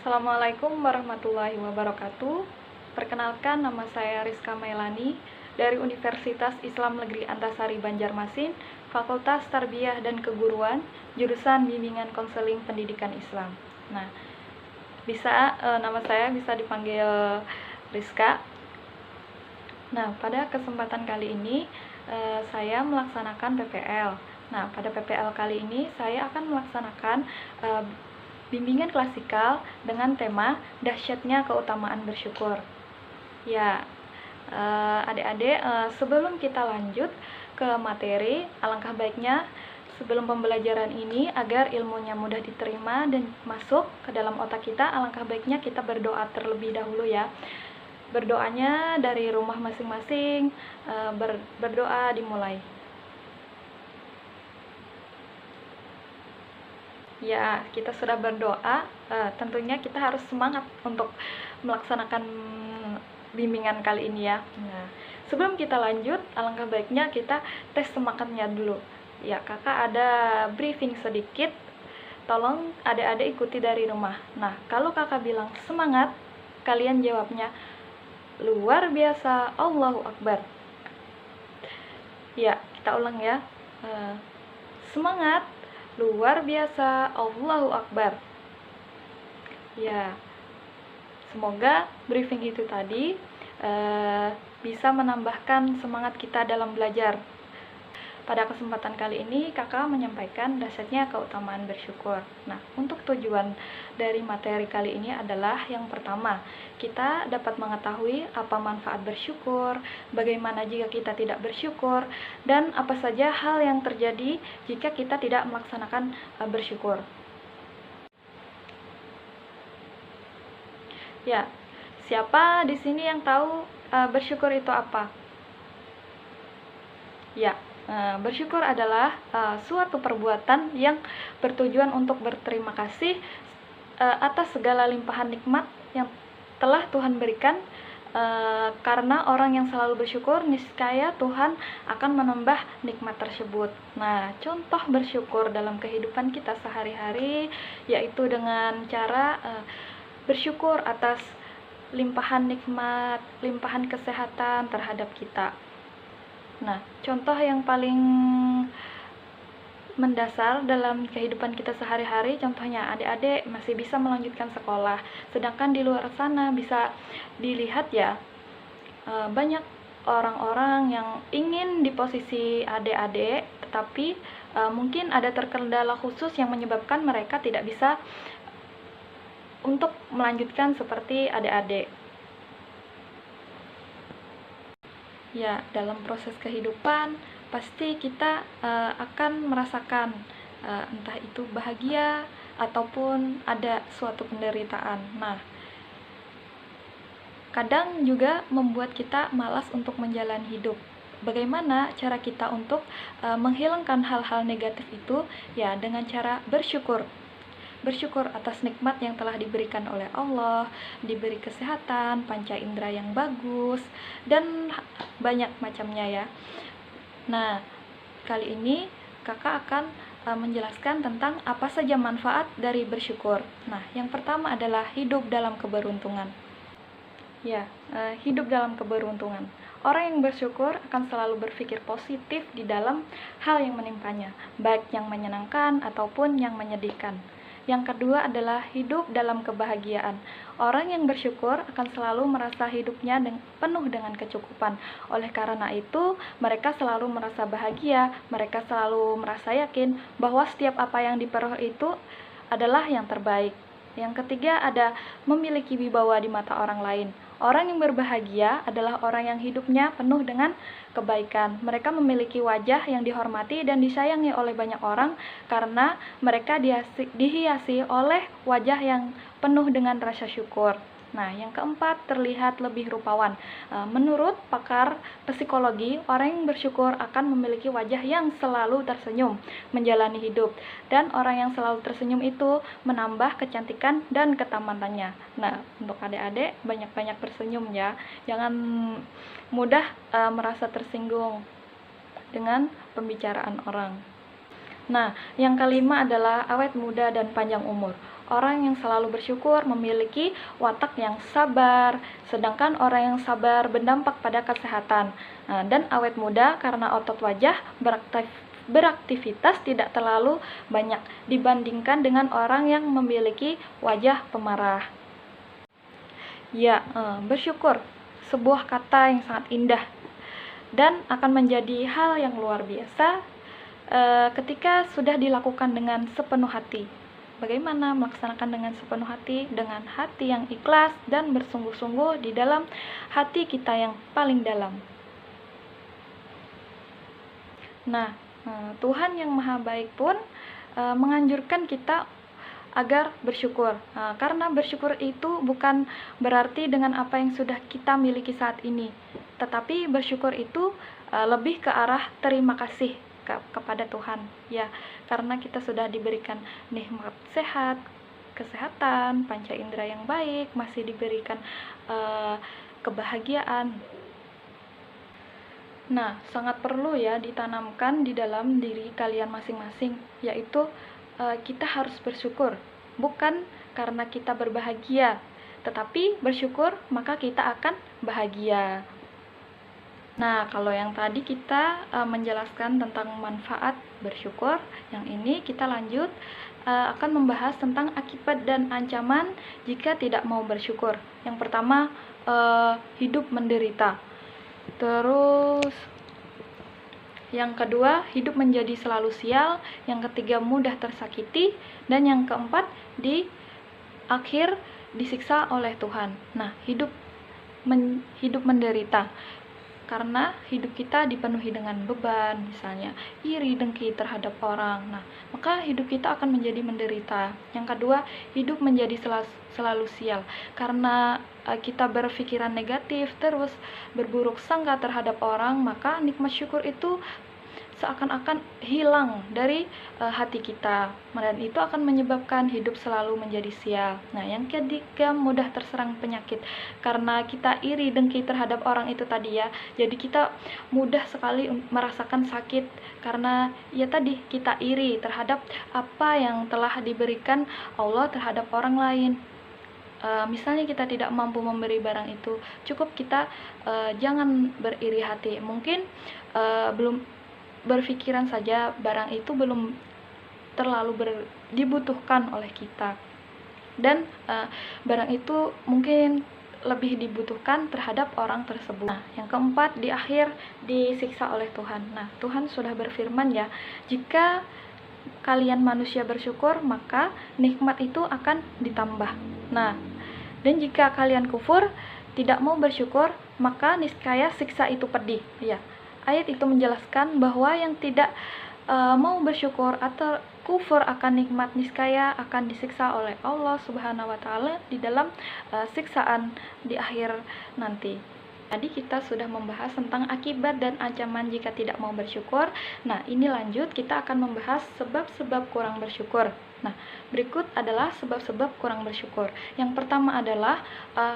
Assalamualaikum warahmatullahi wabarakatuh. Perkenalkan, nama saya Rizka Mailani dari Universitas Islam Negeri Antasari Banjarmasin, Fakultas Tarbiyah dan Keguruan, jurusan Bimbingan Konseling Pendidikan Islam. Nah, nama saya bisa dipanggil Rizka. Nah, pada kesempatan kali ini saya melaksanakan PPL. Nah, pada PPL kali ini saya akan melaksanakan bimbingan klasikal dengan tema dahsyatnya keutamaan bersyukur. Ya, adik-adik, sebelum kita lanjut ke materi, alangkah baiknya sebelum pembelajaran ini agar ilmunya mudah diterima dan masuk ke dalam otak kita, alangkah baiknya kita berdoa terlebih dahulu ya. Berdoanya dari rumah masing-masing, berdoa dimulai. Ya, kita sudah berdoa, tentunya kita harus semangat untuk melaksanakan bimbingan kali ini ya. Nah, sebelum kita lanjut, alangkah baiknya kita tes semangatnya dulu. Ya, kakak ada briefing sedikit, tolong adik-adik ikuti dari rumah. Nah, kalau kakak bilang semangat, kalian jawabnya luar biasa, Allahu Akbar. Ya, kita ulang ya. Semangat, luar biasa, Allahu Akbar. Ya, semoga briefing itu tadi bisa menambahkan semangat kita dalam belajar. Pada kesempatan kali ini, kakak menyampaikan dahsyatnya keutamaan bersyukur. Nah, untuk tujuan dari materi kali ini adalah yang pertama, kita dapat mengetahui apa manfaat bersyukur, bagaimana jika kita tidak bersyukur, dan apa saja hal yang terjadi jika kita tidak melaksanakan bersyukur. Ya, siapa di sini yang tahu bersyukur itu apa? Ya, bersyukur adalah suatu perbuatan yang bertujuan untuk berterima kasih atas segala limpahan nikmat yang telah Tuhan berikan, karena orang yang selalu bersyukur, niscaya Tuhan akan menambah nikmat tersebut. Nah, contoh bersyukur dalam kehidupan kita sehari-hari yaitu dengan cara bersyukur atas limpahan nikmat, limpahan kesehatan terhadap kita. Nah, contoh yang paling mendasar dalam kehidupan kita sehari-hari, contohnya adik-adik masih bisa melanjutkan sekolah, sedangkan di luar sana bisa dilihat ya, banyak orang-orang yang ingin di posisi adik-adik, tetapi mungkin ada terkendala khusus yang menyebabkan mereka tidak bisa untuk melanjutkan seperti adik-adik. Ya, dalam proses kehidupan pasti kita akan merasakan entah itu bahagia ataupun ada suatu penderitaan. Nah, kadang juga membuat kita malas untuk menjalani hidup. Bagaimana cara kita untuk menghilangkan hal-hal negatif itu? Ya, dengan cara bersyukur. Bersyukur atas nikmat yang telah diberikan oleh Allah, diberi kesehatan, panca indera yang bagus, dan banyak macamnya ya. Nah, kali ini kakak akan menjelaskan tentang apa saja manfaat dari bersyukur. Nah, yang pertama adalah hidup dalam keberuntungan. Ya, hidup dalam keberuntungan. Orang yang bersyukur akan selalu berpikir positif di dalam hal yang menimpanya, baik yang menyenangkan ataupun yang menyedihkan. Yang kedua adalah hidup dalam kebahagiaan. Orang yang bersyukur akan selalu merasa hidupnya penuh dengan kecukupan. Oleh karena itu, mereka selalu merasa bahagia, mereka selalu merasa yakin bahwa setiap apa yang diperoleh itu adalah yang terbaik. Yang ketiga ada memiliki wibawa di mata orang lain. Orang yang berbahagia adalah orang yang hidupnya penuh dengan kebaikan. Mereka memiliki wajah yang dihormati dan disayangi oleh banyak orang karena mereka dihiasi oleh wajah yang penuh dengan rasa syukur. Nah, yang keempat, terlihat lebih rupawan. Menurut pakar psikologi, orang yang bersyukur akan memiliki wajah yang selalu tersenyum menjalani hidup. Dan orang yang selalu tersenyum itu menambah kecantikan dan ketamanannya. Nah, untuk adik-adik, banyak-banyak bersenyum ya. Jangan mudah merasa tersinggung dengan pembicaraan orang. Nah, yang kelima adalah awet muda dan panjang umur. Orang yang selalu bersyukur memiliki watak yang sabar, sedangkan orang yang sabar berdampak pada kesehatan dan awet muda karena otot wajah beraktivitas tidak terlalu banyak dibandingkan dengan orang yang memiliki wajah pemarah. Ya, bersyukur, sebuah kata yang sangat indah dan akan menjadi hal yang luar biasa ketika sudah dilakukan dengan sepenuh hati. Bagaimana melaksanakan dengan sepenuh hati? Dengan hati yang ikhlas dan bersungguh-sungguh di dalam hati kita yang paling dalam. Nah, Tuhan yang Maha Baik pun menganjurkan kita agar bersyukur. Karena bersyukur itu bukan berarti dengan apa yang sudah kita miliki saat ini, tetapi bersyukur itu lebih ke arah terima kasih kepada Tuhan, ya, karena kita sudah diberikan nikmat sehat, kesehatan, panca indera yang baik, masih diberikan kebahagiaan. Nah, sangat perlu ya ditanamkan di dalam diri kalian masing-masing, yaitu kita harus bersyukur, bukan karena kita berbahagia, tetapi bersyukur maka kita akan bahagia. Nah, kalau yang tadi kita menjelaskan tentang manfaat bersyukur, yang ini kita lanjut akan membahas tentang akibat dan ancaman jika tidak mau bersyukur. Yang pertama, hidup menderita. Terus yang kedua, hidup menjadi selalu sial. Yang ketiga, mudah tersakiti. Dan yang keempat, di akhir disiksa oleh Tuhan. Nah, hidup menderita karena hidup kita dipenuhi dengan beban, misalnya iri, dengki terhadap orang. Nah, maka hidup kita akan menjadi menderita. Yang kedua, hidup menjadi selalu sial karena kita berpikiran negatif, terus berburuk sangka terhadap orang, maka nikmat syukur itu seakan-akan hilang dari hati kita, dan itu akan menyebabkan hidup selalu menjadi sial. Nah, yang ketiga, mudah terserang penyakit karena kita iri dengki terhadap orang itu tadi ya, jadi kita mudah sekali merasakan sakit karena ya tadi kita iri terhadap apa yang telah diberikan Allah terhadap orang lain. Misalnya kita tidak mampu memberi barang itu, cukup kita jangan beriri hati. Mungkin belum berpikiran saja barang itu belum terlalu dibutuhkan oleh kita, dan barang itu mungkin lebih dibutuhkan terhadap orang tersebut. Nah, yang keempat, di akhir disiksa oleh Tuhan. Nah, Tuhan sudah berfirman ya, jika kalian manusia bersyukur, maka nikmat itu akan ditambah. Nah, dan jika kalian kufur, tidak mau bersyukur, maka niscaya siksa itu pedih. Ya, ayat itu menjelaskan bahwa yang tidak mau bersyukur atau kufur akan nikmat niscaya akan disiksa oleh Allah Subhanahu wa taala di dalam siksaan di akhir nanti. Tadi kita sudah membahas tentang akibat dan ancaman jika tidak mau bersyukur. Nah, ini lanjut kita akan membahas sebab-sebab kurang bersyukur. Nah, berikut adalah sebab-sebab kurang bersyukur. Yang pertama adalah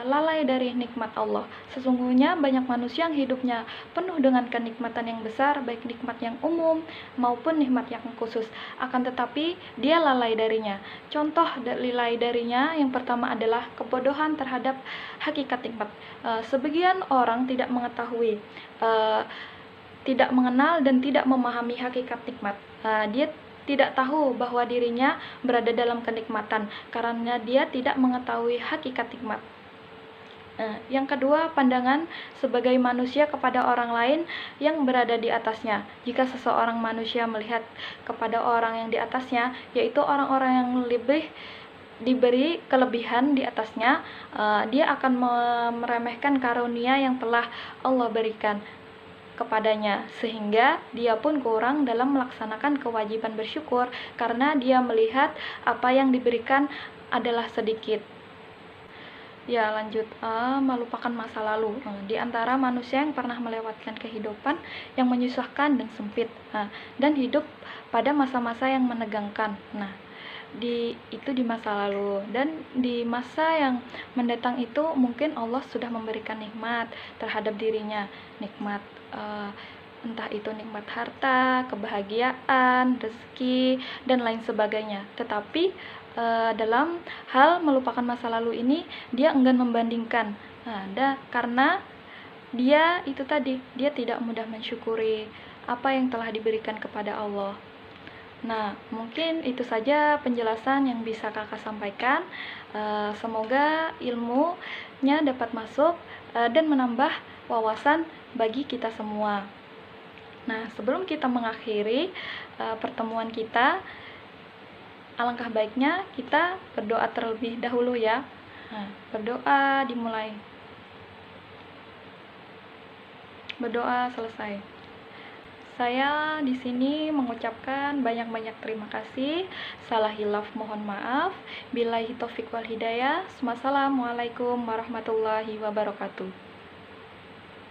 lalai dari nikmat Allah. Sesungguhnya banyak manusia yang hidupnya penuh dengan kenikmatan yang besar, baik nikmat yang umum maupun nikmat yang khusus. Akan tetapi dia lalai darinya. Contoh lalai darinya yang pertama adalah kebodohan terhadap hakikat nikmat. Sebagian orang tidak mengetahui, tidak mengenal dan tidak memahami hakikat nikmat. Dia tidak tahu bahwa dirinya berada dalam kenikmatan karena dia tidak mengetahui hakikat nikmat. Yang kedua, pandangan sebagai manusia kepada orang lain yang berada di atasnya. Jika seseorang manusia melihat kepada orang yang di atasnya, yaitu orang-orang yang lebih diberi kelebihan di atasnya, dia akan meremehkan karunia yang telah Allah berikan kepadanya, sehingga dia pun kurang dalam melaksanakan kewajiban bersyukur karena dia melihat apa yang diberikan adalah sedikit. Ya, lanjut, melupakan masa lalu. Di antara manusia yang pernah melewatkan kehidupan yang menyusahkan dan sempit, dan hidup pada masa-masa yang menegangkan. Nah, itu di masa lalu, dan di masa yang mendatang itu mungkin Allah sudah memberikan nikmat terhadap dirinya, nikmat entah itu nikmat harta, kebahagiaan, rezeki, dan lain sebagainya. Tetapi dalam hal melupakan masa lalu ini dia enggan membandingkan. Karena dia itu tadi, dia tidak mudah mensyukuri apa yang telah diberikan kepada Allah. Nah, mungkin itu saja penjelasan yang bisa kakak sampaikan. Semoga ilmunya dapat masuk dan menambah wawasan bagi kita semua. Nah, sebelum kita mengakhiri pertemuan kita, alangkah baiknya kita berdoa terlebih dahulu ya. Berdoa dimulai. Berdoa selesai. Saya di sini mengucapkan banyak-banyak terima kasih. Salah hilaf mohon maaf. Billahi taufiq wal hidayah. Wassalamualaikum warahmatullahi wabarakatuh.